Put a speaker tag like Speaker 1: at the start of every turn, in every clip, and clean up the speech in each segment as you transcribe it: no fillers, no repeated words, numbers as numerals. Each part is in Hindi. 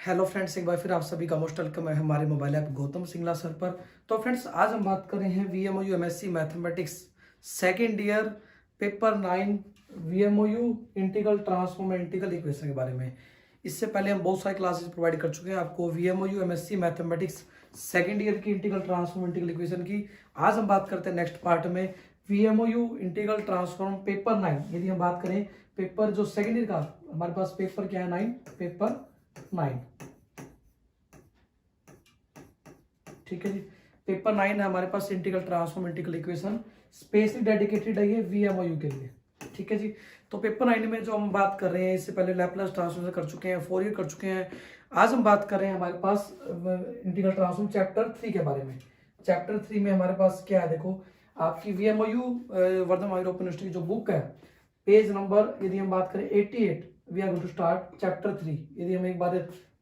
Speaker 1: हेलो फ्रेंड्स, एक बार फिर आप सभी का मोस्ट वेलकम है हमारे mobile app Gautam Singla sir पर। तो फ्रेंड्स, आज हम बात कर रहे हैं वीएमओयू MSc mathematics second year paper 9 वीएमओयू integral transform integral equation के बारे में। इससे पहले हम बहुत सारी क्लासेस प्रोवाइड कर चुके हैं आपको वीएमओयू एमएससी मैथमेटिक्स सेकेंड ईयर की इंटीग्रल ट्रांसफॉर्म इंटीग्रल इक्वेशन की। आज हम बात करते हैं नेक्स्ट पार्ट में वीएमओयू इंटीग्रल ट्रांसफॉर्म पेपर 9। यदि हम बात करें पेपर जो सेकेंड ईयर का, हमारे पास पेपर क्या है 9, पेपर 9। ठीक है जी, पेपर 9 है हमारे पास integral transform integral equation, specially dedicated है ये वीएमओयू के लिए। ठीक है जी, तो पेपर 9 में जो हम बात कर रहे हैं, इससे पहले लैपलास ट्रांसफॉर्म कर चुके हैं, फोरियर कर चुके हैं। आज हम बात कर रहे हैं हमारे पास इंटीग्रल ट्रांसफॉर्म चैप्टर 3 के बारे में। चैप्टर 3 में हमारे पास क्या है, देखो आपकी वीएमओयू वर्धमान ओपन यूनिवर्सिटी की जो बुक है, पेज नंबर यदि हम बात करें 88, we are going to start chapter 3। यदि हम एक बार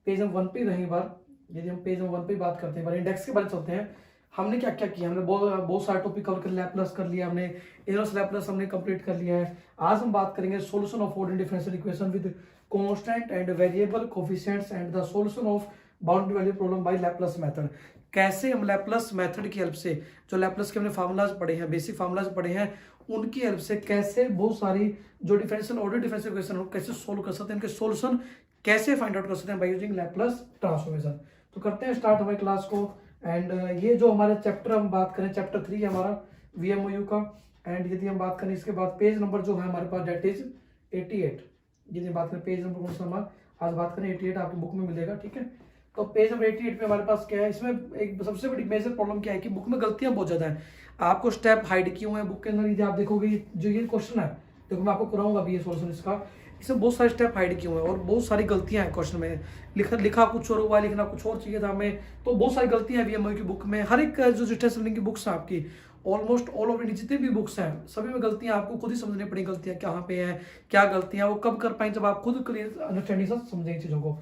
Speaker 1: पेज नंबर 1 पे रही बार, यदि हम पेज नंबर 1 पे बात करते हैं, इंडेक्स के बारे में चलते हैं। हमने क्या क्या किया, हमने बहुत सारे टॉपिक कवर कर लिया, लैपलास कर लिया हमने, इनवर्स लैपलास हमने कंप्लीट कर लिया है। आज हम बात करेंगे solution of ordinary differential equation with constant and variable coefficients and the solution of boundary value problem by Laplace method. कैसे हम लैपलास मेथड की हेल्प से, जो लैपलास के हमने फार्मूलाज पढ़े हैं, बेसिक फार्मूलाज पढ़े हैं, उनकी हेल्प से कैसे बहुत सारी जो डिफरेंशियल ऑर्डर डिफरेंशियल इक्वेशन हो कैसे सोल्व कर सकते हैं, इनके सॉल्यूशन कैसे फाइंड आउट कर सकते हैं बाय यूजिंग लैपलास ट्रांसफॉर्मेशन। तो करते हैं स्टार्ट हमारी क्लास को। एंड ये जो हमारे चैप्टर हम बात करें, चैप्टर 3 है हमारा वीएमओयू का। एंड यदि हम बात करें इसके बाद पेज नंबर जो है हमारे पास डेट इज 88। यदि बात करें पेज नंबर कौन सा हमारा, आज बात करें 88 आपकी बुक में मिलेगा। ठीक है, तो पेज नंबर 88 पे हमारे पास क्या है, इसमें एक सबसे बड़ी मेजर प्रॉब्लम क्या है कि बुक में गलतियां बहुत ज्यादा है। आपको स्टेप हाइड किए हुए हैं बुक के अंदर। यदि आप देखोगे जो ये क्वेश्चन है, देखो मैं आपको कराऊंगा अभी ये सोल्यूशन इसका, इसमें बहुत सारे स्टेप हाइड किए हुए हैं और बहुत सारी गलतियां हैं क्वेश्चन में। लिखा कुछ और हुआ, लिखना कुछ और चाहिए था हमें, तो बहुत सारी गलतियां हैं वीएमओयू की बुक में। हर एक जो डिस्टेंस लर्निंग की बुक्स हैं आपकी, ऑलमोस्ट ऑल ओवर इंडिया जितनी भी बुक्स हैं, सभी में गलतियां आपको खुद ही समझनी पड़ी, गलतियां कहाँ पे हैं, क्या गलतियां वो कब कर पाए जब आप खुद क्लियर अंडरस्टैंडिंग से समझेंगे चीजों को।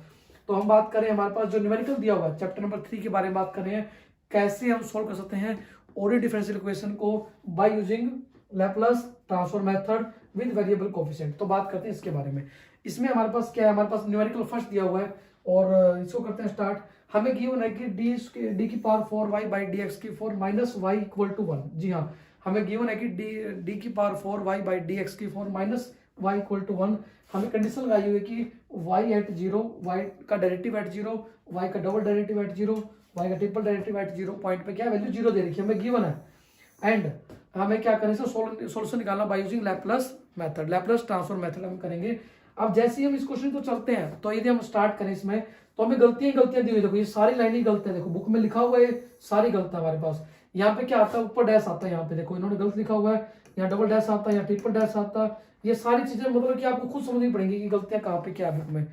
Speaker 1: तो हम बात करें, हमारे पास जो न्यूमेरिकल दिया हुआ है चैप्टर नंबर 3 के बारे में बात कर रहे हैं, कैसे हम सोल्व कर सकते हैं ऑर्डिनरी डिफरेंशियल इक्वेशन को by using Laplace transform method with variable coefficient. तो बात करते हैं इसके बारे में। इसमें हमारे पास क्या है, हमारे पास न्यूमेरिकल फर्स्ट दिया हुआ है और इसको करते हैं स्टार्ट। हमें गिवन है कि डी की power 4y by d x की 4 माइनस वाई इक्वल टू 1। जी हाँ, हमें गिवन है कि डी की power 4y by d x की 4 माइनस वाई इक्वल टू 1। हमें कंडीशन लगाई हुई है कि y एट 0, y का डेरिवेटिव एट 0, y का डबल डेरिवेटिव एट 0, y का ट्रिपल डेरिवेटिव एट 0 पॉइंट पे क्या वैल्यू 0 दे रखी है, हमें गिवन है। एंड हमें क्या करें, सोल्यूशन निकालना by using Laplace method, Laplace transform method हम करेंगे। अब जैसे ही हम इस क्वेश्चन को चलते हैं, तो यदि हम स्टार्ट करें इसमें, तो हमें गलतियां दी हुई, देखो ये सारी लाइनें गलत है, देखो बुक में लिखा हुआ है सारी गलत है हमारे पास। यहाँ पे क्या आता है, ऊपर डैश आता है, यहाँ पे देखो इन्होंने गलत लिखा हुआ है, यहाँ डबल डैश आता है, यहाँ ट्रिपल डैश आता है। ये सारी चीजें मतलब कि आपको खुद समझनी पड़ेंगी कि गलतियां कहाँ पे क्या है बुक में।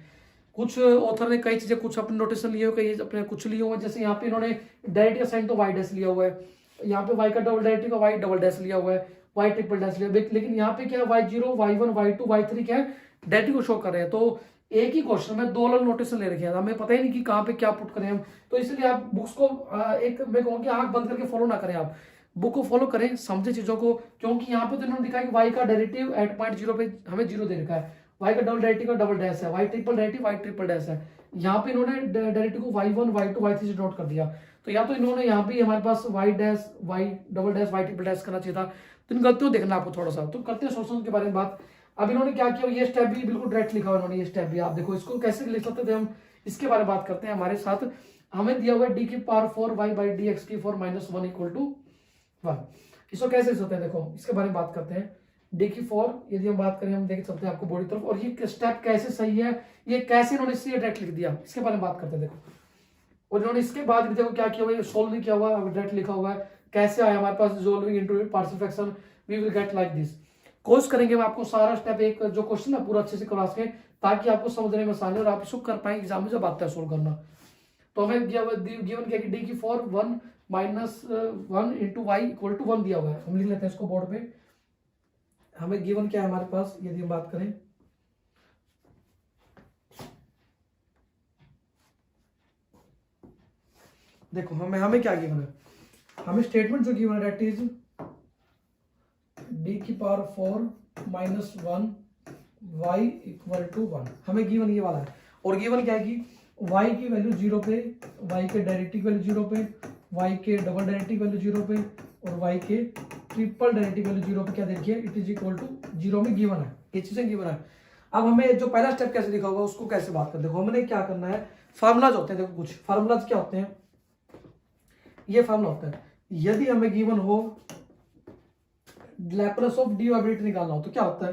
Speaker 1: कुछ ऑथर ने कई चीजें कुछ अपने नोटेशन लिए हुए, कई अपने कुछ लिए हुए, जैसे यहाँ पे इन्होंने डायरेक्ट साइन तो वाई डैश लिया हुआ है, यहाँ पे वाई का डबल डायरेक्टिव का वाई डबल डैश लिया हुआ है, वाई ट्रिपल डैश लिया, लेकिन यहाँ पे क्या है y0, y1, y2, y3 क्या है डायरेक्टिव को शो कर रहे हैं। तो एक ही क्वेश्चन में दो अलग नोटेशन ले रखे हैं, हमें पता ही नहीं कि कहाँ पे क्या पुट करें हम। तो इसलिए आप बुक्स को एक मैं कहूँ कि आंख बंद करके फॉलो ना करें, आप बुक को फॉलो करें, समझे चीजों को। क्योंकि यहाँ पे तो इन्होंने दिखा कि y का डेरिवेटिव एट पॉइंट 0 पे हमें 0 दे रखा है, y का डबल डेरिवेटिव का डबल डैश है, y triple derivative y triple dash है। यहाँ पे इन्होंने डेरिवेटिव को y1, y2, y3 से नोट कर दिया। तो या तो इन्होंने यहाँ पे हमारे पास y dash, y double dash, y triple dash करना चाहिए था। तो इन गलतियों देखना आपको थोड़ा सा। तो करते हैं सोल्यूशन के बारे में बात। अब इन्होंने क्या किया, ये स्टेप भी बिल्कुल डायरेक्ट लिखा हुआ इन्होंने, ये स्टेप भी आप देखो, इसको कैसे लिख सकते थे हम, इसके बारे में बात करते हैं। हमारे साथ हमें दिया हुआ है डी की power 4y by d x की 4 माइनस 1 इक्वल टू 1। इसको कैसे लिख सकते हैं, देखो इसके बारे में बात करते हैं। डी की 4 यदि हम बात करें, हम देख सकते हैं आपको बॉडी तरफ, और ये स्टेप कैसे सही है, ये कैसे इन्होंने इससे डायरेक्ट लिख दिया, इसके बारे में बात करते हैं। देखो, और इन्होंने इसके बाद भी देखो क्या किया हुआ है, सोल्व नहीं किया हुआ, डायरेक्ट लिखा हुआ है। कैसे आया हमारे पास, resolving into partial fraction we will get like this. Course करेंगे हम आपको सारा स्टेप, एक जो क्वेश्चन है पूरा अच्छे से करा सके, ताकि आपको समझने में आसानी और आप इसको कर पाए एग्जाम में जब आता है सोल्व करना। तो हमें गिवन किया कि डी की 4 1 minus 1 into y equal to 1 दिया हुआ है। हम लिख लेते हैं इसको बोर्ड पे। हमें गिवन क्या है हमारे पास, यदि हम बात करें, देखो हमें क्या गिवन है, हमें स्टेटमेंट जो गिवन है दैट इज डी की power 4 minus 1 y equal to 1, हमें गिवन ये वाला है। और गिवन क्या है कि y की वैल्यू 0 पे, y के डेरिवेटिव वैल्यू 0 पे, y के डबल डेरिवेटिव वैल्यू 0 पे और y के ट्रिपल डेरिवेटिव वैल्यू 0 पे क्या देखिए इट इज इक्वल टू 0 में गिवन है, ये चीजें गिवन है। अब हमें जो पहला स्टेप कैसे लिखा होगा उसको कैसे बात कर, देखो हमने क्या करना है, फार्मूलाज होते हैं, देखो कुछ फार्मूलाज क्या होते हैं, ये फार्मूला होता है, यदि हमें गिवन हो Laplace of d by dt निकालना हो तो क्या होता है,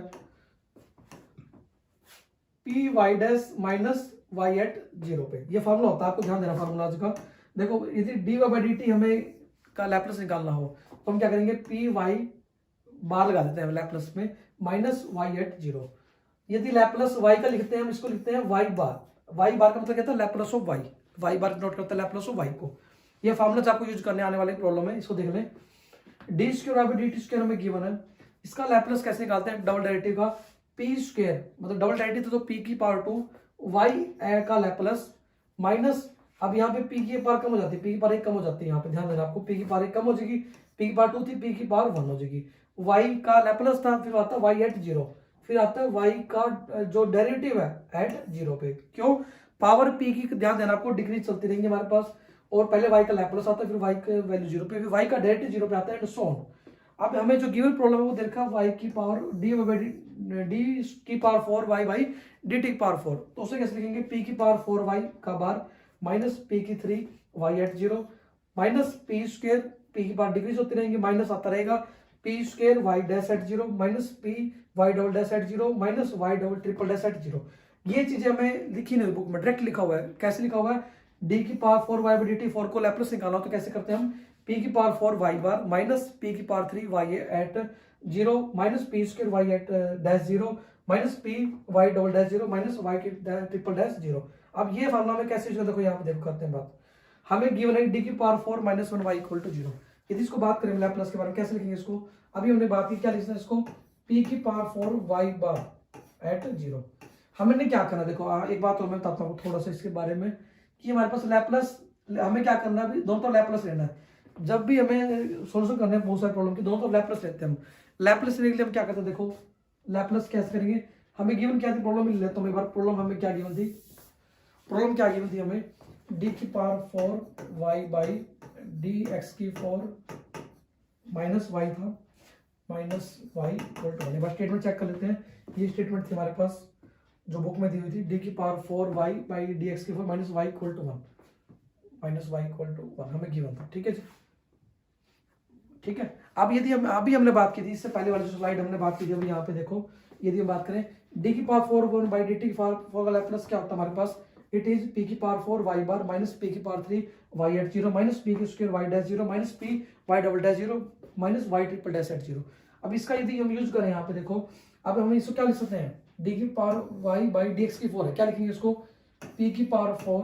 Speaker 1: p y dash minus y at 0 पे, ये फार्मूला होता है, आपको ध्यान देना फार्मूलाज का। देखो यदि डी बाई dt हमें का लैप्लास निकालना हो तो हम क्या करेंगे, पी वाई बार लगा देते हैं लैप्लास में माइनस वाई एट 0। यदि लैप्लास y का लिखते हैं हम इसको लिखते हैं y बार, y बार का मतलब कहता है Laplace of y, y bar note करता है लैप्लास ऑफ y को। ये फार्मूला आपको यूज करने आने वाले प्रॉब्लम है, इसको देख लें। D square by dt square हमें गिवन है, इसका लैप्लास कैसे निकालते हैं, डबल डेरिवेटिव का पी स्क्वायर मतलब डबल डेरिवेटिव तो p की पावर 2 y का लैप्लास माइनस, अब यहाँ पे p की पावर कम हो जाती है, p की पावर 1 कम हो जाती है, यहाँ पे ध्यान देना आपको, p की पावर 1 कम हो जाएगी, p की पावर 2 थी, p की पावर 1 हो जाएगी, y का लैप्लास था, फिर आता है y एट 0, फिर आता है y का जो डेरिवेटिव है एट 0 पे, क्यों, पावर p की ध्यान देना आपको डिक्रीज चलती रहेंगी हमारे पास, और पहले y का लैप्लास आता है, फिर y का वैल्यू 0 पे, फिर y का डेरिवेटिव 0 पे आता है एंड सो ऑन। अब हमें जो गिवन प्रॉब्लम है वो देखा y की पावर d की पावर 4 y बाई dt की पावर 4, तो उसे कैसे लिखेंगे, p की पावर 4 y का बार माइनस p की 3 y at 0 minus p square, p की पावर डिक्रीज होती रहेंगी, माइनस आता रहेगा p square y dash at 0 minus p y double dash at 0 minus y double triple dash at 0। ये चीजें हमें लिखी नहीं बुक में, डायरेक्ट लिखा हुआ है, कैसे लिखा हुआ है, d की पावर 4 y बाई dt, 4 को लैप्लास निकालना हो तो कैसे करते हैं हम, p की power 4 y bar minus p की power 3 y at 0 minus p square y at dash 0 minus p y double dash 0 minus y के ट्रिपल डैश 0। अब ये फार्मूला में कैसे यूज, देखो यहाँ पे देखो करते हैं बात, हमें गिवन है d की power 4 minus 1 y equal to 0। यदि इसको बात करें लैप्लास के बारे में कैसे लिखेंगे इसको, अभी हमने बात की क्या लिखना है इसको, p की पावर 4 y बार एट 0। हमने क्या करना, देखो एक बात और मैं बताता हूँ थोड़ा सा इसके बारे में, कि हमारे पास लैप्लास, हमें क्या करना है, दोनों तरफ लैप्लास लेना है, जब भी हमें सोल्यूशन करना है बहुत सारे प्रॉब्लम की, दोनों तरफ लैप्लास लेते हैं हम। लैप्लास लेने के लिए हम क्या करते हैं, देखो लैप्लास कैसे करेंगे, हमें गिवन क्या थी प्रॉब्लम, मिल लेता हूँ एक बार, प्रॉब्लम हमें क्या गिवन थी, प्रॉब्लम क्या गिवन थी हमें, d की पावर 4 y बाई dx की 4 माइनस y था माइनस y इक्वल टू 1। एक बार स्टेटमेंट चेक कर लेते हैं, ये स्टेटमेंट थी हमारे पास जो बुक में दी हुई थी, d की पावर 4 y बाई dx की 4 minus y equal to 1, minus y equal to 1 हमें गिवन था, ठीक है जी, ठीक है। अब यदि हम अभी हमने बात की थी, इससे पहले वाली जो स्लाइड हमने बात की थी, अभी यहाँ पे देखो, यदि हम बात करें d की पावर 4 1 बाई dt की पावर 4 का लैप्लास क्या होता है हमारे पास, इट इज p की power 4 y bar minus p की power 3 y at 0 minus p की square y dash 0 minus p y double dash 0 minus y triple dash at 0। अब इसका यदि हम यूज करें यहाँ पे देखो, अब हम इसको क्या लिख सकते हैं, d की पावर y बाई dx की 4 है, क्या लिखेंगे इसको, p की power 4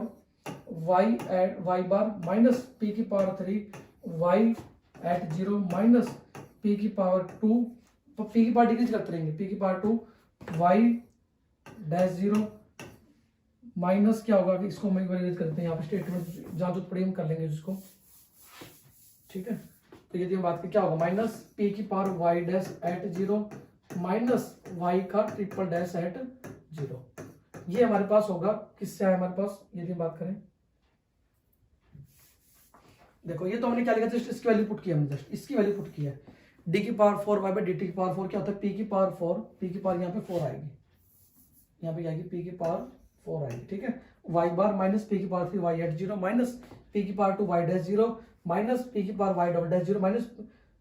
Speaker 1: y at y bar minus p की power 3 y at 0 minus p की पावर 2, तो p की पावर डिक्रीज करते रहेंगे, p की पावर 2 y डैश 0 माइनस क्या होगा कि इसको हम वैलिडेट करते हैं यहाँ पे स्टेटमेंट, जहां जो पढ़े हम कर लेंगे इसको, ठीक है। तो यदि हम बात करें क्या होगा, माइनस p की power y dash at 0 minus y का ट्रिपल डैश एट 0, ये हमारे पास होगा, किससे आया हमारे पास, यदि हम बात करें, देखो ये तो हमने क्या लिखा, जस्ट इसकी वैल्यू पुट किया, हमने जस्ट इसकी वैल्यू पुट किया है, d की पावर 4 y बाई dt की पावर 4 क्या होता है, p की पावर 4, p की पावर यहाँ पे 4 आएगी, यहाँ पे आएगी p की पावर 4 आएगी, ठीक है, y बार माइनस p की power 3 y at 0 minus p की power 2 y dash 0 minus p की power y double dash 0 minus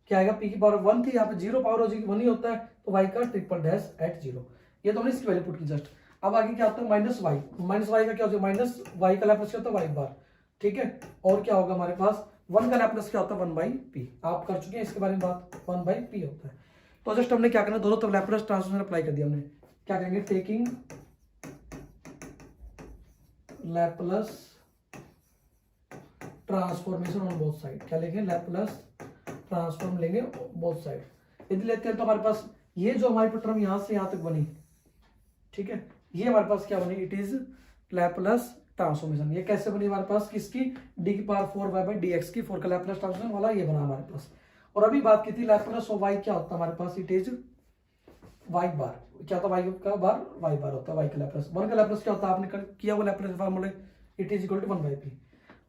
Speaker 1: क्या आएगा, p की पावर 1 थी, यहाँ पे 0 पावर हो जाएगी, 1 ही होता है, तो y का ट्रिपल डैश एट 0, ये तो हमने इसकी वैल्यू पुट की जस्ट। अब आगे क्या होता है, माइनस y, माइनस y का क्या होता है, माइनस y का लैप्लास क्या होता है y बार, ठीक है, और क्या होगा हमारे पास 1 का लैप्लास क्या होता है 1 बाई p, आप कर चुके हैं इसके बारे में बात, 1 बाई p होता है। तो जस्ट हमने क्या करना, दोनों तरफ लैप्लास ट्रांसफॉर्मेशन अप्लाई कर दिया हमने, क्या करेंगे, taking Laplace transformation on both side, क्या लेंगे, लैप्लास ट्रांसफॉर्म लेंगे बोथ साइड। यदि लेते हैं तो हमारे पास ये जो हमारी टर्म यहां से यहां तक बनी, ठीक है, ये हमारे पास क्या बनी, इट इज लैप्लास ट्रांसफॉर्मेशन। ये कैसे बनी हमारे पास, किसकी, d की पावर 4 y बाई dx की 4 का लैप्लास ट्रांसफॉर्मेशन वाला ये बना हमारे पास। और अभी बात की थी लैप्लास ऑफ y क्या होता है हमारे पास, इट इज y बार, क्या होता है y का बार y बार होता है, y का लैप्लास, 1 का लैप्लास क्या होता है, आपने किया वो लैप्लास फॉर्मूले, it is equal to 1 by p.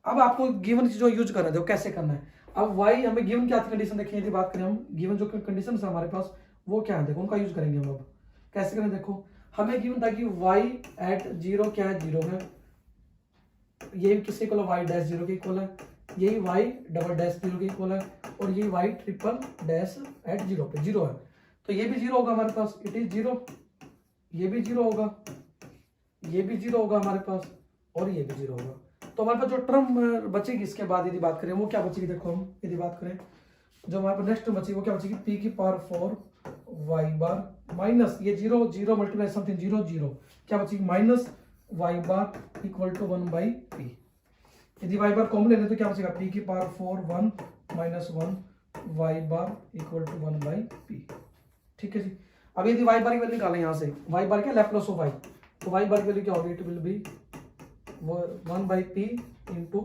Speaker 1: अब आपको गिवन जो यूज करना है, देखो कैसे करना है। अब वाई हमें गिवन क्या कंडीशन देखिए, यदि बात करें हम गिवन जो कंडीशन है हमारे पास वो क्या है, देखो उनका यूज करेंगे हम। अब कैसे करें, देखो हमें गिवन था कि वाई एट जीरो क्या है, जीरो है, ये किसके इक्वल है, वाई डैश जीरो के इक्वल है, यही वाई डबल डैश जीरो के इक्वल है, और ये y triple dash at zero पे जीरो है, तो ये भी जीरो होगा हमारे पास, इट इज जीरो, ये भी जीरो होगा, ये भी जीरो होगा हमारे पास, और ये भी जीरो होगा। तो हमारे पास जो टर्म बचेगी इसके बाद यदि बात करें वो क्या बचेगी, देखो हम यदि बात करें जो हमारे पास नेक्स्ट बचेगी वो क्या बचेगी, पी की पावर 4 वाई बार माइनस ये zero zero multiply something zero zero, क्या बचेगी minus y bar equal to 1 by p. यदि वाई बार कॉमन ले लें तो क्या बचेगा, पी की power 4 1 minus 1 y bar equal to 1 by p. ठीक है जी। अब यदि वाई बार की वैल्यू निकालें यहाँ से, वाई बार क्या लैप्लास ऑफ वाई, तो वाई बार की वैल्यू क्या होगी, it will B 1 by p into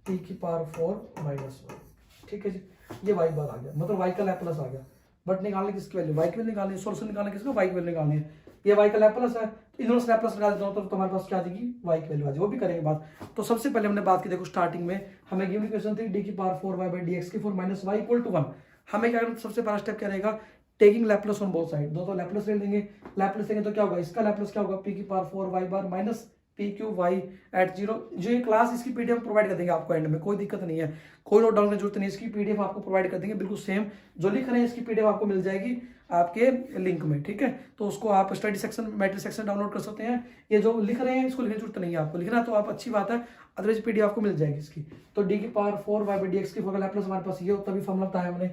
Speaker 1: p की पावर 4 माइनस 1। ठीक है जी, ये वाई बार आ गया, मतलब वाई का लैप्लास आ गया। बट निकालने किसकी वैल्यू, वाई की वैल्यू निकालनी है, सोल्यूशन निकालना किसका, वाई की वैल्यू निकालनी है। ये वाई का लैप्लास है, तो इन्होंने लैप्लास निकाल देता हूं तो हमारे पास क्या आ जाएगी, वाई की वैल्यू आ जाएगी, वो भी करेंगे बात। तो सबसे पहले हमने बात की, देखो स्टार्टिंग में हमें गिवन इक्वेशन थी डी की power 4 y by d x की 4 माइनस वाई इक्वल टू 1। हमें क्या करना, सबसे पहला स्टेप क्या रहेगा, taking Laplace on both side, दो तो लैप्लास ले लेंगे, लैप्लास लेंगे तो क्या होगा, इसका लैप्लास क्या होगा, पी की power 4 Y bar minus P Q Y at zero. जो ये क्लास इसकी पीडीएफ प्रोवाइड कर देंगे आपको एंड में, कोई दिक्कत नहीं है, कोई नोट डाउन की जरूरत नहीं, इसकी पीडीएफ आपको प्रोवाइड कर देंगे बिल्कुल सेम जो लिख रहे हैं, इसकी पीडीएफ आपको मिल जाएगी आपके लिंक में। ठीक है, तो उसको आप study section matrix section download कर सकते हैं। ये जो लिख रहे हैं इसको लिखने की जरूरत नहीं है, आपको लिखना तो आप अच्छी बात है, अदरवाइज पीडीएफ आपको मिल जाएगी इसकी। तो डी की power 4 y by d x की 4 का लैप्लास हमारे पास ये होता है, अभी फॉर्मूला बताया हमने।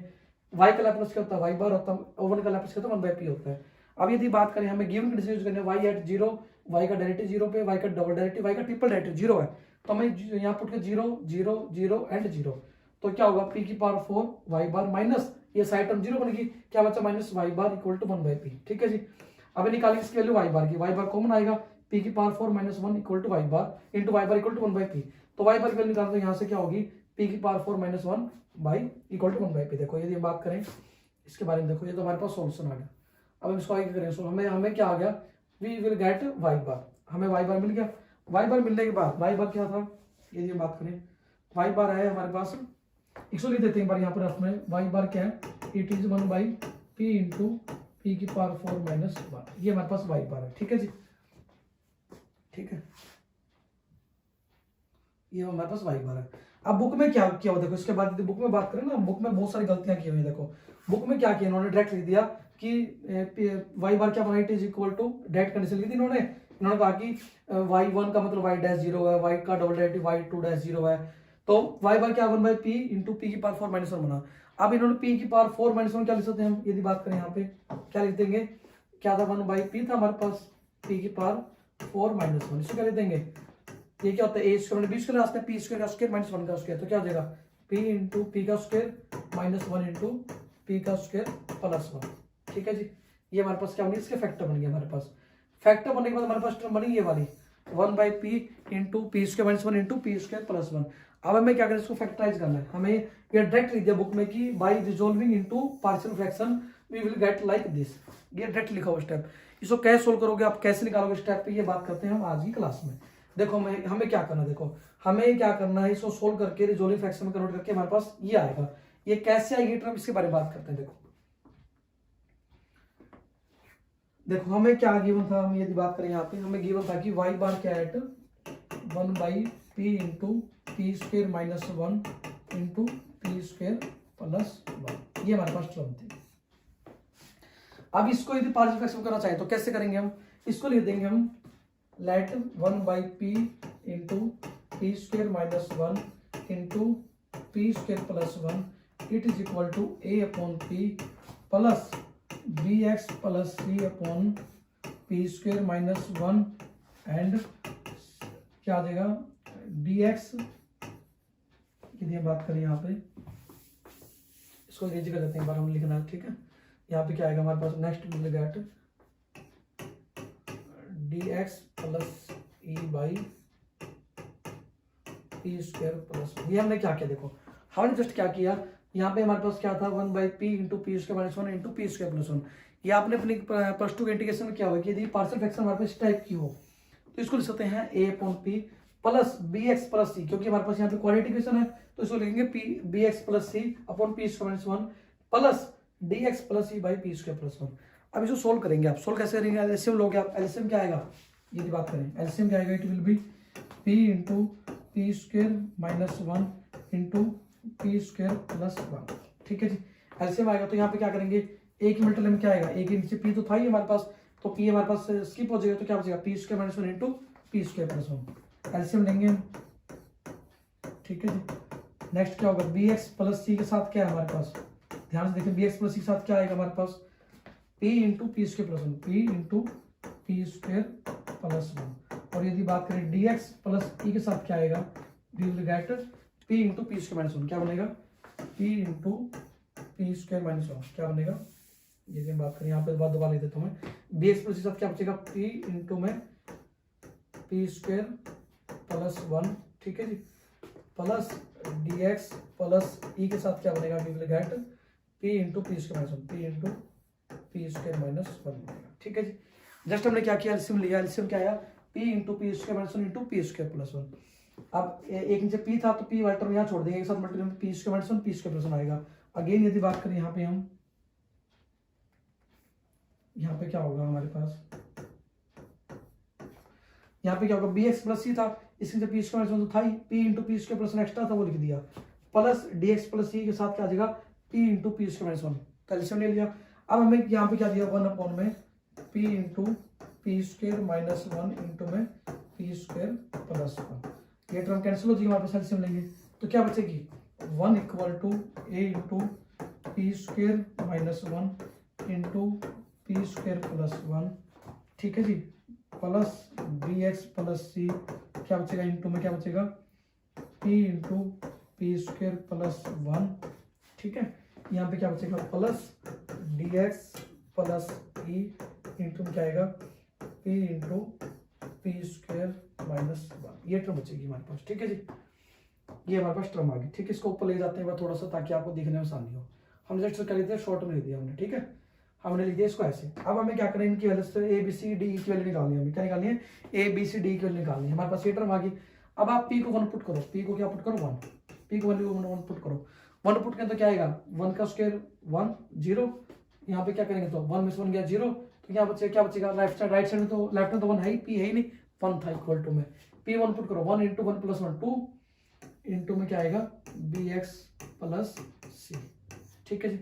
Speaker 1: वाई का लैप्लास क्या होता है, वाई बार होता है, और 1 का लैप्लास क्या होता है, 1 बाई पी होता है। अब यदि बात करें हमें गिवन कंडीशन यूज करनी है, वाई एट जीरो, वाई का डायरेक्टिव जीरो पे, वाई का डबल डायरेक्टिव, वाई का ट्रिपल डायरेक्टिव जीरो है, तो हमें यहाँ पुट के zero zero zero and zero, तो क्या होगा, पी की पावर 4 वाई बार माइनस ये साइड टर्म जीरो बनेगी, क्या बचा minus y bar equal to 1 by p. ठीक है जी। अब निकालेंगे इसकी वैल्यू वाई बार की, वाई बार कॉमन आएगा, पी की power 4 minus 1 equal to y bar into y bar equal to 1 by p. तो वाई बार की वैल्यू निकालते हैं यहाँ से क्या होगी, पी की power 4 minus 1 by equal to 1 by p. देखो यदि हम बात करें इसके बारे में, देखो ये तो हमारे पास सोल्यूशन आ गया। अब हम इसको आगे करें, सो हमें क्या आ गया, वी विल गेट वाई बार, हमें वाई बार मिल गया। वाई बार मिलने के बाद वाई बार क्या था, यदि हम बात करें वाई बार है हमारे पास, इसको लिख देते हैं बार यहाँ पर अपने, वाई बार क्या है, it is 1 by p into p की पावर 4 माइनस 1, ये हमारे पास वाई बार है। ठीक है जी, ठीक है, ये हमारे पास वाई बार है। अब बुक में क्या किया हुआ, देखो इसके बाद बुक में बात करें ना, बुक में बहुत सारी गलतियां की हुई है। देखो बुक में क्या किया, इन्होंने डायरेक्ट लिख दिया कि वाई बार क्या बनाई, is equal to direct condition लिखी थी इन्होंने कहा कि वाई 1 का मतलब वाई डैश जीरो है, वाई का double directive y 2 dash zero है, तो वाई बार क्या 1 बाई पी इंटू पी की पावर 4 माइनस 1 बना। अब इन्होंने पी की पावर 4 माइनस 1 क्या लिख सकते हैं हम, यदि बात करें यहाँ पे क्या लिख देंगे, क्या था 1 बाई पी था हमारे पास, पी की पावर 4 माइनस 1, इसको क्या लिख देंगे, ये क्या होता है ए स्क्वायर बी स्क्वायर रास्ते पी स्क्वायर का स्क्वायर माइनस 1 का स्क्वायर, तो क्या हो जाएगा पी इंटू पी का स्क्वायर माइनस 1 इंटू पी का स्क्वायर प्लस 1। ठीक है जी, ये हमारे पास क्या बन गया, इसके फैक्टर बन गया हमारे पास। फैक्टर बनने के बाद हमारे पास टर्म बनी ये वाली 1 by p into P square minus 1 into P square plus 1। अब हमें क्या करना है, इसको फैक्टराइज करना है। हमें ये डायरेक्ट लिख दिया बुक में कि by resolving into partial fraction we will get like this, ये डायरेक्ट लिखा हुआ स्टेप। इसको कैसे सोल्व करोगे, आप कैसे निकालोगे स्टेप पे, ये बात करते हैं हम आज की क्लास में। देखो हमें क्या करना है, देखो हमें क्या करना है, इसको सोल्व करके रिजोल्विंग फ्रैक्शन में कन्वर्ट करके हमारे पास ये आएगा। ये कैसे आएगी टर्म, इसके बारे में बात करते हैं। देखो हमें क्या गिवन था, हम यदि बात करें यहाँ पे हमें गिवन था कि वाई बार क्या at 1 by p into p square minus 1 into p square plus 1, ये हमारे पास टर्म थी। अब इसको यदि पार्शियल फ्रैक्शन करना चाहें तो कैसे करेंगे हम, इसको लिख देंगे हम let 1 by p into p square minus 1 into p square plus 1 it is equal to a upon P plus B x plus C upon p square minus 1 and क्या आ जाएगा डी एक्स। यदि हम बात करें यहाँ पे इसको अंग्रेजी कर देते हैं, एक बार हम लिखना है। ठीक है, यहाँ पे क्या आएगा हमारे पास, next will get D x plus E by P square plus, ये हमने क्या किया, देखो हमने जस्ट क्या किया, यहाँ पे हमारे पास क्या था 1 by p into P square minus 1 into P square plus 1। ये आपने अपनी प्लस 2 के इंटीग्रेशन में क्या हुआ कि यदि पार्शियल फ्रैक्शन हमारे पास इस टाइप की हो तो इसको लिख सकते हैं A upon P plus B x plus C, क्योंकि हमारे पास यहाँ पे क्वाड्रेटिक इक्वेशन है तो इसको लिखेंगे p b x plus C upon p square minus 1 plus D x plus c by P square plus 1। अब इसको सोल्व करेंगे। आप सोल्व कैसे करेंगे? एलसीएम लोगे आप। एलसीएम क्या आएगा यदि बात करें, एलसीएम क्या आएगा, it will B p into P square minus 1 into P square plus 1। ठीक है जी, एलसीएम आएगा तो यहाँ पे क्या करेंगे, एक की मल्टीप्लाई में क्या आएगा, एक के नीचे पी तो था ही हमारे पास, तो पी हमारे पास स्किप हो जाएगा तो क्या बचेगा, P square minus 1 into P square plus 1। LCM लेंगे हम। ठीक है जी, नेक्स्ट क्या होगा, बी एक्स प्लस सी के साथ क्या है हमारे पास, ध्यान से देखें, बी एक्स प्लस सी के साथ क्या आएगा हमारे पास, P into P square plus 1, P into P square plus 1। और यदि बात करें डी एक्स प्लस ई के साथ क्या आएगा, we will get p into P square minus 1, क्या बनेगा, p into P square minus 1 क्या बनेगा। यदि हम बात करें यहाँ पे बात दोबारा लिख देता हूँ मैं, बी एक्स प्लस सी के साथ क्या बचेगा, पी इंटू में पी स्क्वायर प्लस 1। ठीक है जी, plus D x plus e के साथ क्या बनेगा, we will get p into P square minus 1, P into P square minus 1 बनेगा। ठीक है जी, जस्ट हमने क्या किया, एलसीएम लिया, एलसीएम क्या आया, P into P square minus 1 into P square plus 1। अब एक नीचे पी था तो पी वाला टर्म यहाँ छोड़ देंगे, एक साथ multiply P square minus 1 P square plus 1 आएगा। अगेन यदि बात करें यहाँ पे हम, यहाँ पे क्या होगा हमारे पास, यहाँ पे क्या होगा, बी एक्स प्लस सी था, इसके पी स्क्वायर माइनस 1 तो था ही, P into P square plus 1 extra था वो लिख दिया, plus D x plus C के साथ क्या आ जाएगा, P into P square minus 1, calcium ले लिया। अब हमें यहाँ पे क्या दिया, 1 अपॉन में P into P square minus 1 into में पी स्क्वायर प्लस 1। ये टर्म कैंसिल हो जाएगी, हमारे पास कैल्शियम लेंगे तो क्या बचेगी, 1 equal to a into P square minus 1 into P square plus 1। ठीक है जी, plus B x plus c क्या बचेगा, इंटू में क्या बचेगा, p into P square plus 1। ठीक है, यहाँ पे क्या बचेगा, plus D x plus e into में क्या आएगा, p into P square minus 1। ये टर्म बचेगी हमारे पास। ठीक है जी, ये हमारे पास टर्म आ गई। ठीक है, इसको ऊपर ले जाते हैं थोड़ा सा ताकि आपको दिखने में आसानी हो। हम जस्ट क्या लेते हैं, शॉर्ट में लिख दिया हमने। ठीक है, हमने लिख दिया इसको ऐसे। अब हमें क्या करें, इनकी वैल्यू से ए बी सी डी की वैल्यू निकालनी है। हमें क्या निकालनी है, ए बी सी डी की वैल्यू निकालनी है। हमारे पास ये टर्म आ गई। अब आप पी को 1 पुट करो, पी को क्या पुट करो, 1, पी को वैल्यू 1 पुट करो, 1 पुट करें तो क्या आएगा, 1 का स्क्वायर 1 0, यहाँ पे क्या करेंगे तो 1 में से 1 गया 0, तो क्या बचेगा, क्या बचेगा, राइट साइड में तो लेफ्ट में तो 1 है ही, पी है ही नहीं, 1 था इक्वल टू में पी 1 पुट करो, 1 इंटू 1 प्लस 1 2 इंटू में क्या आएगा, बी एक्स प्लस सी। ठीक है जी,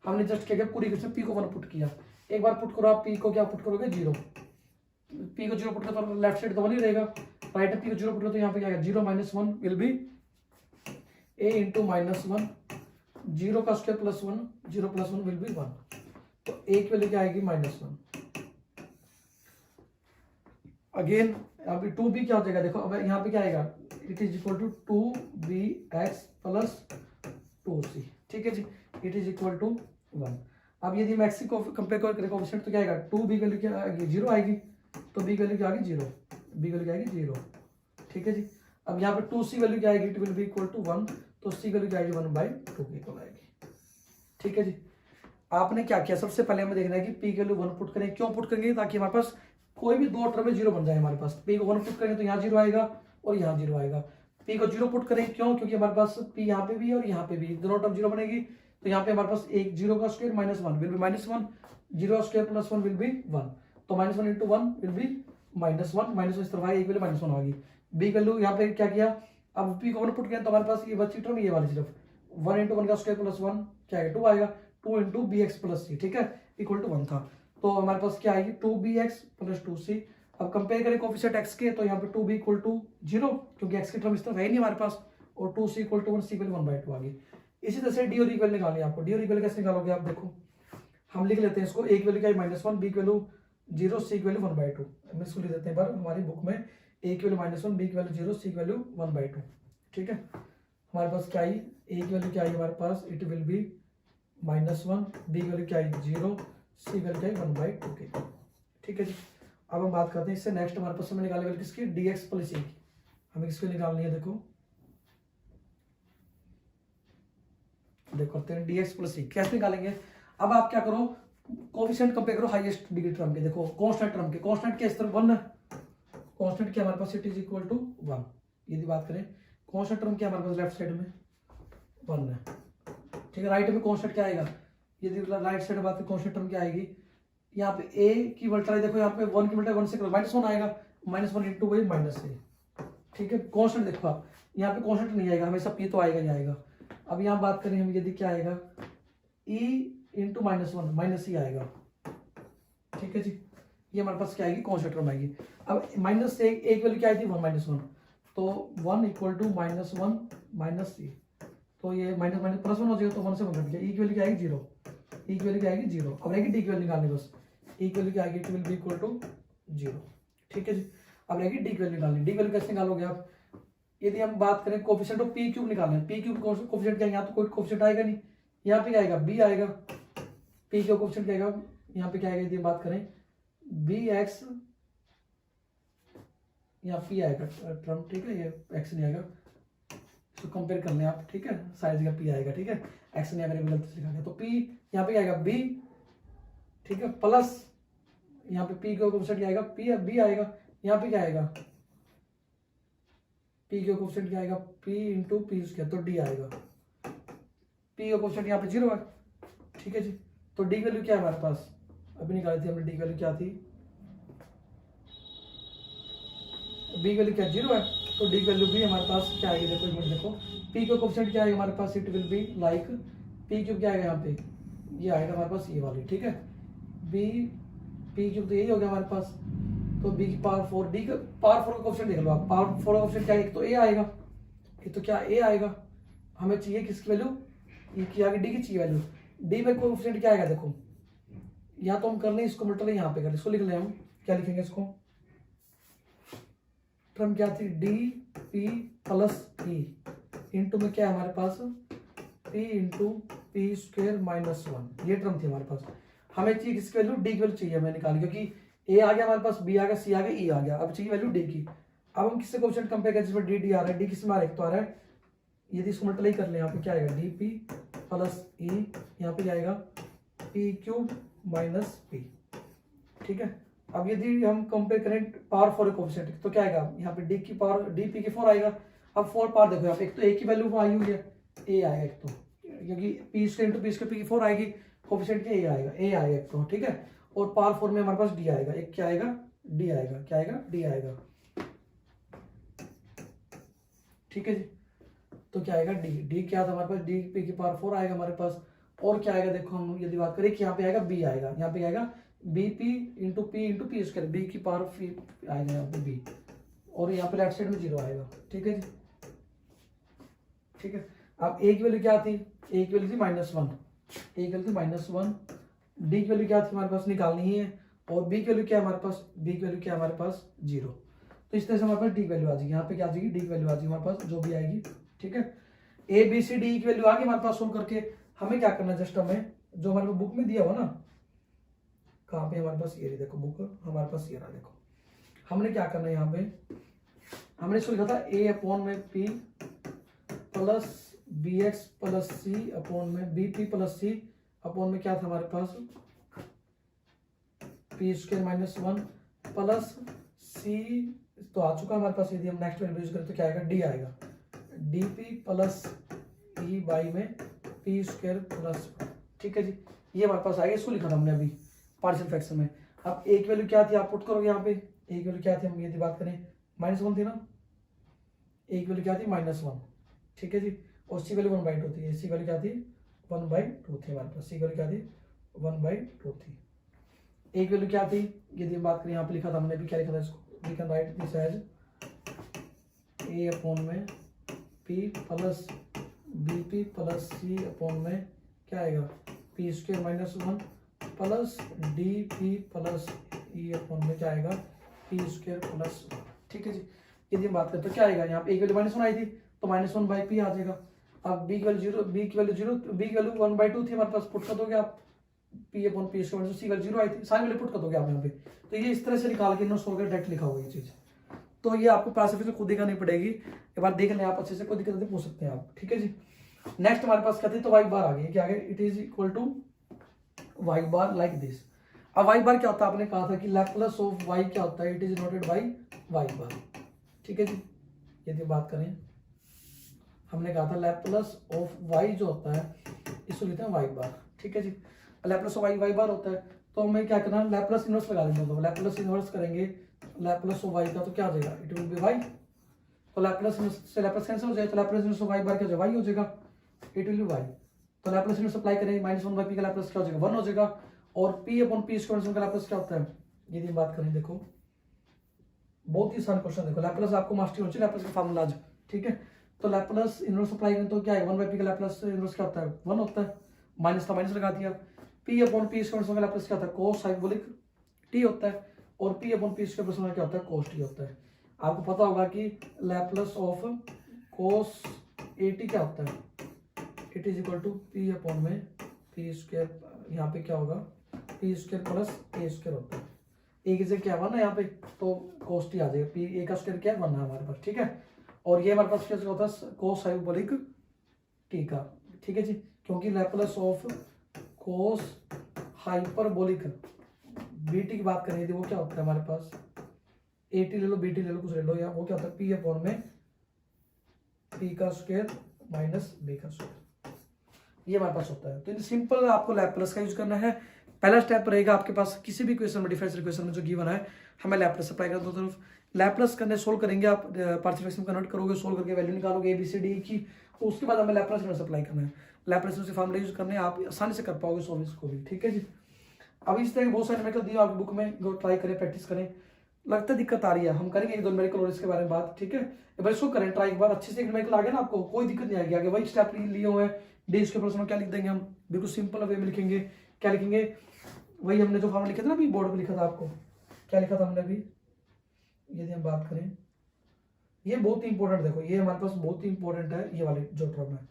Speaker 1: हमने जस्ट क्या किया, पूरी क्वेश्चन पी को 1 पुट किया। एक बार पुट करो आप, पी को क्या पुट करोगे, 0, पी को 0 पुट करो तो लेफ्ट साइड तो 1 ही रहेगा, राइट में पी को 0 पुट करो तो यहाँ पे क्या आएगा, 0 minus 1 will be A into minus 1, 0 का square plus 1, 0 plus 1 will be 1, तो ए की वैल्यू क्या आएगी, -1। अगेन अभी 2b क्या हो जाएगा, देखो अब यहाँ पे क्या आएगा, it is equal to 2bx plus 2c। ठीक है जी, इट इज इक्वल टू 1। अब यदि हम x को कंपेयर करें कोएफिशिएंट तो क्या आएगा, 2b की वैल्यू क्या आएगी, 0 आएगी, तो b की वैल्यू क्या आएगी, 0, b की वैल्यू क्या आएगी 0। ठीक है जी, अब यहाँ पे 2c वैल्यू क्या आएगी, it will be equal to 1, तो c की वैल्यू क्या आएगी, 1/2 के इक्वल आएगी। ठीक है जी, आपने क्या किया, सबसे पहले हमें देखना है कि p की वैल्यू 1 पुट करें, क्यों पुट करेंगे, ताकि हमारे पास कोई भी दो टर्म में 0 बन जाए। हमारे पास p को 1 पुट करेंगे तो यहाँ 0 आएगा और यहाँ 0 आएगा, p को 0 पुट करें क्यों, क्योंकि हमारे पास p यहाँ पे भी है और यहाँ पे भी, दोनों टर्म 0 बनेगी, तो यहाँ पे हमारे पास एक 0 का square -1 will be -1, 0 square plus 1 will be 1, तो -1 इंटू 1 विल बी -1, -1 इस तरफ एक वैल्यू -1 होगी। b वैल्यू यहाँ पे क्या किया, अब p को 1 पुट किया तो हमारे पास ये बची टर्म ये वाली सिर्फ 1 इंटू 1 का स्क्वायर प्लस 1 क्या आएगा, 2 आएगा, 2 इंटू बी एक्स प्लस सी। ठीक है, इक्वल टू 1 था, तो हमारे पास क्या आएगी, 2bx प्लस 2c। अब कंपेयर करें कोएफिशिएंट x के, तो यहाँ पे 2b इक्वल टू 0, क्योंकि x की टर्म इस तरफ है नहीं हमारे पास, और 2c equal to 1, c equal 1/2 आ गई। इसी तरह से डी और इक्वल निकालनी है आपको। डी और इक्वल कैसे निकालोगे आप, देखो हम लिख लेते हैं इसको, a की वैल्यू क्या है -1, b की वैल्यू 0, c की वैल्यू 1/2। हम इसको लिख देते हैं पर हमारी बुक में a की वैल्यू -1, b की वैल्यू 0, c की वैल्यू 1/2। ठीक है, हमारे पास क्या आई, a की वैल्यू क्या आई हमारे पास, इट विल बी -1, b की वैल्यू क्या आई 0, c की वैल्यू क्या आई 1/2 के। ठीक है जी, अब हम बात करते हैं इससे नेक्स्ट हमारे पास हमें निकालने वाली किसकी, dx प्लस e की। हमें किसकी निकालनी है, देखो करते हैं dx प्लस e कैसे निकालेंगे। अब आप क्या करो, कोएफिशिएंट कंपेयर करो हाईएस्ट डिग्री टर्म के, देखो कांस्टेंट टर्म के, कांस्टेंट के इस तरफ 1 है, कांस्टेंट क्या हमारे पास, इट इज इक्वल टू 1, यदि बात करें कॉन्स्टेंट टर्म क्या हमारे पास लेफ्ट साइड में 1 है, ठीक है। राइट में कॉन्स्टेंट क्या आएगा, यदि राइट साइड बात करें कॉन्स्टेंट टर्म क्या आएगी, यहाँ पे ए की मल्टीप्लाई देखो, यहाँ पे 1 की मल्टीप्लाई 1 से करो -1 आएगा, -1 इंटू वही -a, ठीक है। कॉन्स्टेंट देखो आप, यहाँ पे कॉन्स्टेंट नहीं आएगा, हमेशा पी तो आएगा ही आएगा। अब यहाँ बात करें हम, यदि क्या आएगा e इंटू -1 -e आएगा, ठीक है जी। ये हमारे पास क्या आएगी, कॉन्स्टेंट टर्म आएगी। अब माइनस से एक वैल्यू क्या आई थी 1 -1, तो 1 इक्वल टू -1 -e, तो ये माइनस माइनस प्लस 1 हो जाएगा, तो 1 से 1 घट गया, e की वैल्यू क्या आएगी 0, e की वैल्यू क्या आएगी 0। अब रहेगी डी की वैल्यू निकालनी, बस e की वैल्यू क्या आएगी, it will be equal to 0, ठीक है जी। अब रहेगी डी की वैल्यू निकालनी, डी की वैल्यू कैसे निकालोगे आप, यदि हम बात करें कोफिशिएंट ऑफ पी क्यूब निकालना है, पी क्यूब कोफिशिएंट क्या है, यहाँ तो कोई कोफिशिएंट आएगा नहीं, यहाँ पे क्या आएगा बी आएगा, पी का कोफिशिएंट क्या आएगा, यहाँ पे क्या आएगा, यदि बात करें बी एक्स या पी आएगा टर्म, ठीक है, ये एक्स नहीं आएगा, तो कंपेयर कर लें आप, ठीक है, सारी जगह पी आएगा, ठीक है, एक्स नहीं आएगा, गलती से लिखा गया, तो पी यहाँ पे आएगा बी, ठीक है, प्लस यहाँ पे पी का कोफिशिएंट क्या आएगा, पी बी आएगा, यहाँ पे क्या आएगा पी का कोफिशिएंट क्या आएगा, पी इंटू पी स्क्वायर, तो डी आएगा, पी का कोफिशिएंट यहाँ पे 0 है, ठीक है जी। तो डी वैल्यू क्या है हमारे पास, अभी निकाली थी हमने, डी वैल्यू क्या थी, बी वैल्यू क्या 0 है, तो डी वैल्यू भी हमारे पास क्या आएगी, देखो एक मिनट देखो, पी का कोफिशिएंट क्या आएगा हमारे पास, it will be like P cube क्या आएगा यहाँ पे, ये आएगा हमारे पास ये वाली, ठीक है, बी पी क्यूब तो यही हो गया हमारे पास, तो बी की पावर 4, डी का पावर 4 का कोफिशिएंट देख लो आप, पावर 4 का कोफिशिएंट क्या है, एक तो ए आएगा, एक तो क्या ए आएगा, हमें चाहिए किसकी वैल्यू, ये की आगे डी की चाहिए वैल्यू, डी में कोफिशिएंट क्या आएगा देखो, या तो हम कर लें इसको मल्टीप्लाई यहाँ पे कर, इसको लिख लें हम, क्या लिखेंगे इसको, टर्म क्या थी D p plus e, into में क्या है हमारे पास पी इंटू पी स्क्वायर -1, ये टर्म थी हमारे पास। हमें चाहिए किसकी वैल्यू, डी की वैल्यू चाहिए हमें निकाल, क्योंकि ए आ गया हमारे पास, बी आ गया, सी आ गया, ई आ गया, अब चाहिए वैल्यू डी की। अब हम किससे क्वेश्चन कंपेयर करें, जिसमें डी डी आ रहा है, डी किस में आ रहा है, एक तो आ रहा है, यदि इसको मल्टीप्लाई कर ले, यहाँ पे क्या आएगा डी पी प्लस ई, यहाँ पे क्या आएगा पी क्यूब माइनस पी, ठीक है। अब यदि हम कंपेयर करें पावर 4 कोफिशिएंट, तो क्या आएगा, यहाँ पे डी की पावर डी पी की 4 आएगा। अब 4 पावर देखो यहाँ पे, एक तो ए की वैल्यू आई हुई है, ए आएगा एक तो, क्योंकि P square into P square, P की 4 आएगी, कोफिशिएंट क्या ए आएगा एक तो, ठीक है। और पावर 4 में हमारे पास डी आएगा, एक क्या आएगा डी आएगा, क्या आएगा डी आएगा, ठीक है जी। तो क्या आएगा डी, डी क्या था हमारे पास, डी पी की पावर 4 आएगा हमारे पास, और क्या आएगा देखो, हम यदि बात करें कि यहाँ पे आएगा बी आएगा, यहाँ पे आएगा b p into P square, b की पावर आएगा यहाँ पे बी, और यहाँ पे लेफ्ट साइड में 0 आएगा, ठीक है जी, ठीक है। अब ए की वैल्यू क्या थी, ए की वैल्यू थी -1, ए की वैल्यू थी -1, डी की वैल्यू क्या थी हमारे पास निकालनी ही है, और बी की वैल्यू क्या है हमारे पास, बी की वैल्यू क्या है हमारे पास 0, तो इस तरह से हमारे पास डी वैल्यू आ जाएगी, यहाँ पे क्या आ जाएगी डी वैल्यू आ जाएगी हमारे पास, जो भी आएगी, ठीक है। ए बी सी डी की वैल्यू आ गई हमारे पास, सोल्व करके हमें क्या करना है, जस्ट हमें जो हमारे पास बुक में दिया हुआ ना, कहाँ पे हमारे पास ये देखो बुक हमारे पास ये रहा, देखो हमने क्या करना है, यहाँ पे हमने इसको लिखा था ए अपॉन में P plus B x plus सी अपॉन में बी पी प्लस सी अपॉन में क्या था हमारे पास पी स्क्वायर -1 प्लस सी, तो आ चुका हमारे पास, यदि हम नेक्स्ट वैल्यू यूज करें तो क्या आएगा डी आएगा, D p plus E by में पी स्क्वायर प्लस, ठीक है जी, ये हमारे पास आएगा, इसको लिखा था हमने अभी पार्शियल फ्रैक्शन में। अब एक वैल्यू क्या थी आप पुट करोगे यहाँ पे, एक वैल्यू क्या थी, हम यदि बात करें -1 थी ना, एक वैल्यू क्या थी -1, ठीक है जी, और सी वैल्यू 1/2 थी, सी वैल्यू क्या थी 1/2 थी हमारे पास, सी वैल्यू क्या थी 1/2 थी। एक वैल्यू क्या थी, यदि हम बात करें यहाँ पे लिखा था हमने भी, क्या लिखा था इसको, we can write this as a upon में P plus b P plus सी अपॉन में क्या आएगा p square -1 plus d p plus e upon में क्या आएगा पी स्क्वायर प्लस, ठीक है जी। यदि हम बात करते तो क्या आएगा, यहाँ पे एक वैल्यू -1 आई थी, तो -1/p आ जाएगा। अब बी की वैल्यू 0, बी की वैल्यू 0, बी की वैल्यू 1/2 थी हमारे पास, पुट कर दोगे आप p अपॉन पी स्क्वायर, सी वैल्यू 0 आई थी, सारी वैल्यू पुट कर दोगे आप यहाँ पे, तो ये इस तरह से निकाल के नोट करके डायरेक्ट लिखा होगा ये चीज, तो ये आपको पास खुद ही करनी पड़ेगी, एक बार देख लें आप अच्छे से, कोई दिक्कत नहीं पूछ सकते हैं आप, ठीक है जी। नेक्स्ट हमारे पास क्या थी, तो वाई बार आ गई, क्या आ गया, it is equal to y bar like this. अब वाई बार क्या होता है, आपने कहा था कि लैप्लस ऑफ वाई क्या होता है, it is noted by y bar, ठीक है जी। यदि बात करें, हमने कहा था लैप्लस ऑफ वाई जो होता है इसको लिखते हैं वाई बार, ठीक है जी। लैप्लस ऑफ वाई बार होता है, तो हमें क्या करना है, लैप्लस इनवर्स लगा देना। तो लैप्लस इनवर्स करेंगे लैप्लस ऑफ वाई का, तो क्या आ जाएगा, इट विल बी वाई। तो लैप्लस से लैप्लस कैंसिल हो जाए, तो Laplace inverse of Y bar क्या हो जाएगा, वाई हो जाएगा, इट विल बी वाई। तो लैप्लस इनवर्स अप्लाई करेंगे, -1/p का लैप्लस क्या हो जाएगा, 1 हो जाएगा। और p अपॉन p स्क्वायर का लैप्लस क्या होता है, यदि बात करें, देखो बहुत ही आसान क्वेश्चन, देखो लैप्लस आपको मास्टरी हो चाहिए, लैप्लस का फार्मूला आज, ठीक है। तो लैप्लस इनवर्स अप्लाई करें तो क्या है, 1/p का लैप्लस इनवर्स क्या होता है, 1 होता है, माइनस का माइनस लगा दिया। p अपॉन p स्क्वायर का लैप्लस क्या होता है, cos हाइपरबोलिक t होता है, और p अपॉन p स्क्वायर क्या होता है, cos t होता है। आपको पता होगा कि लैप्लस ऑफ cos at क्या होता है, it is equal to p upon में p स्क्वायर, यहाँ पे क्या होगा, p square plus a square होता है, एक जगह क्या 1 है यहाँ पे, तो cos t आ जाएगा, p a का स्क्वायर क्या है, 1 है हमारे पास, ठीक है। और ये हमारे पास क्या होता है, cos हाइपरबोलिक t का, ठीक है जी, क्योंकि Laplace of cos hyperbolic bt की बात करें, वो क्या होता है हमारे पास, at ले लो, bt ले लो, कुछ ले लो, या वो क्या होता है, p अपॉन में p का स्क्वायर माइनस b का स्क्वायर, ये हमारे पास होता है। तो इन सिंपल आपको लैप्लस का यूज करना है। पहला स्टेप रहेगा आपके पास किसी भी क्वेश्चन में, डिफरेंशियल इक्वेशन में जो गिवन है, हमें लैप्लस अप्लाई करना, दोनों तरफ लैप्लस करने, सोल्व करेंगे, आप पार्शियल फ्रैक्शन में कन्वर्ट करोगे, सोल्व करके वैल्यू निकालोगे ए बी सी डी की, तो उसके बाद हमें लैप्लस इनवर्स अप्लाई करना है। लैप्लस इनवर्स फार्मूला यूज करने, आप आसानी से कर पाओगे सॉल्व इसको भी, ठीक है जी। अब इस तरह के बहुत सारे न्यूमेरिकल दिए आपकी बुक में, जो ट्राई करें, प्रैक्टिस करें। लगता है दिक्कत आ रही है, हम करेंगे 1-2 न्यूमेरिकल और इसके बारे में बात, ठीक है। एक बार इसको करें ट्राई, एक बार अच्छे से एक न्यूमेरिकल आ गया ना, आपको कोई दिक्कत नहीं आएगी, आगे वही स्टेप लिए हुए हैं, डी इसके प्रश्न में क्या लिख देंगे हम, बिल्कुल सिंपल वे में लिखेंगे। क्या लिखेंगे, वही हमने जो फॉर्मूला लिखा था ना अभी, बोर्ड पे लिखा था, आपको क्या लिखा था हमने अभी, यदि हम बात करें, ये बहुत ही इंपॉर्टेंट, देखो ये हमारे पास बहुत ही इंपॉर्टेंट है, ये वाले जो टर्म है,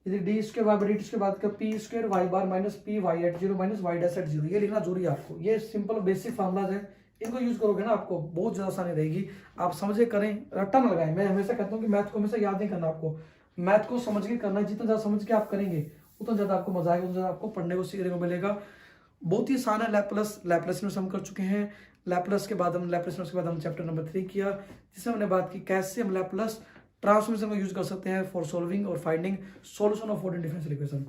Speaker 1: यदि डी स्क्वायर बाय डी इसके बाद का p square y bar minus p y at 0 minus y dash at 0, ये लिखना जरूरी है आपको। ये सिंपल बेसिक फार्मूलाज है, इनको यूज करोगे ना आपको बहुत ज्यादा आसानी रहेगी। आप समझे करें, रट्टा ना लगाएं। मैं हमेशा कहता हूँ कि मैथ को हमेशा याद नहीं करना, आपको मैथ को समझ के करना है। जितना ज्यादा समझ के आप करेंगे उतना ज्यादा आपको मजा आएगा, उतना ज्यादा आपको पढ़ने को सीखने को मिलेगा। बहुत ही आसान है। लैप्लस इनवर्स हम कर चुके हैं। लैप्लस के बाद हम चैप्टर नंबर 3 किया, जिसमें हमने बात की कैसे हम लैप्लस ट्रांसफॉर्मेशन का यूज कर सकते हैं फॉर सॉल्विंग और finding solution of 14 differential equation.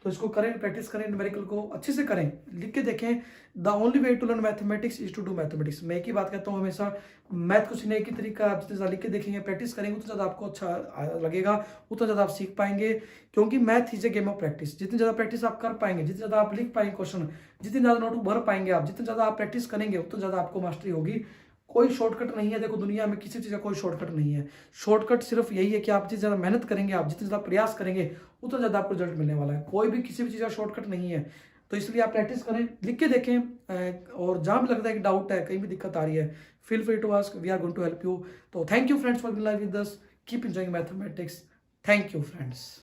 Speaker 1: तो इसको करें, प्रैक्टिस करें, न्यूमेरिकल को अच्छे से करें, लिख के देखें। The only way to learn mathematics is to do mathematics. मैं एक ही बात कहता हूँ हमेशा, मैथ को सीखने की तरीका आप जितने ज़्यादा लिख के देखेंगे, प्रैक्टिस करेंगे, उतना ज़्यादा आपको अच्छा लगेगा, उतना ज़्यादा आप सीख पाएंगे। क्योंकि math is a game of practice. जितनी ज़्यादा प्रैक्टिस आप कर पाएंगे, जितनी ज़्यादा आप लिख पाएंगे क्वेश्चन, जितनी ज़्यादा नोटबुक भर पाएंगे आप, जितनी ज़्यादा आप प्रैक्टिस करेंगे, उतना ज़्यादा आपको मास्टरी होगी। कोई शॉर्टकट नहीं है, देखो दुनिया में किसी चीज़ का कोई शॉर्टकट नहीं है। शॉर्टकट सिर्फ यही है कि आप जितनी ज़्यादा मेहनत करेंगे, आप जितनी ज़्यादा प्रयास करेंगे, उतना ज़्यादा आपको रिजल्ट मिलने वाला है। कोई भी किसी भी चीज़ का शॉर्टकट नहीं है। तो इसलिए आप प्रैक्टिस करें, लिख के देखें, और जहाँ भी लगता है कि डाउट है, कहीं भी दिक्कत आ रही है, feel free to ask, we are going to help you. तो thank you friends for being live with us, keep enjoying mathematics. Thank you friends.